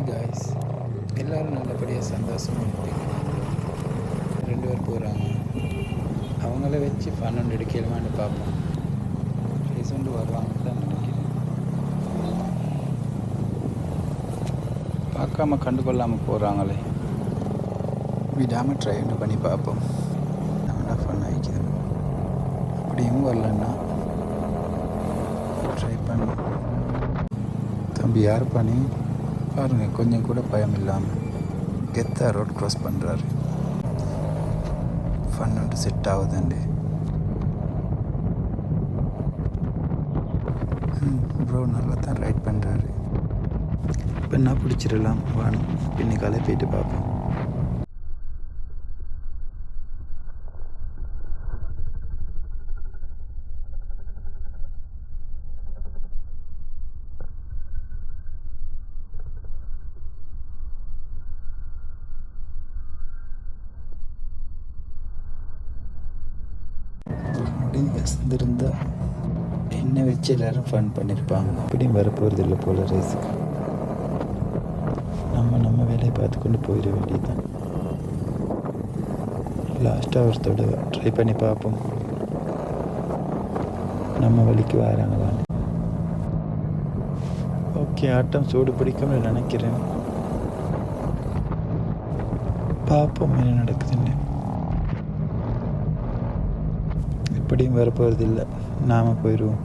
Hi guys, எல்லோரும் நல்லபடியாக சந்தோஷமாக இருப்பீங்க. 2 பேர் போகிறாங்க. அவங்கள வச்சு ஃபன் ஒன்று எடுக்கலாமான்னு பார்ப்போம். ப்ரைஸ் ஒன்று வருவாங்கன்னு தான் நினைக்கிறேன். பார்க்காம கண்டுகொள்ளாமல் போகிறாங்களே, விடாமல் ட்ரை ஒன்று பண்ணி பார்ப்போம். நல்லா ஃபன் ஆகிக்குது. அப்படியும் வரலன்னா ட்ரை பண்ணி தம்பி யார் பண்ணி பாருங்கள், கொஞ்சம் கூட பயம் இல்லாமல் கெத்தாக ரோட் க்ராஸ் பண்ணுறாரு. ஃபன் ஒன்று செட் ஆகுதுண்டு. ப்ரோ நல்லா தான் ரைட் பண்ணுறாரு. இப்போ என்ன பிடிச்சிடலாம் வாணும், பின்னிக்காலே போயிட்டு பார்ப்போம். அப்படின்னு வசந்திருந்தா என்ன வச்சு எல்லோரும் ஃபன் பண்ணியிருப்பாங்க. அப்படியும் வரப்போகிறது இல்லை போல் ரேஸுக்கு. நம்ம வேலையை பார்த்து கொண்டு போயிட வேண்டியதுதான். லாஸ்ட்டாக ஒருத்தோட ட்ரை பண்ணி பார்ப்போம், நம்ம வழிக்கு வராங்களான்னு. ஓகே, ஆட்டம் சூடு பிடிக்கும்னு நினைக்கிறேன். பார்ப்போம் என்ன நடக்குதுன்னு. எப்படியும் வரப்போகிறது இல்லை, நாம் போயிடுவோம்.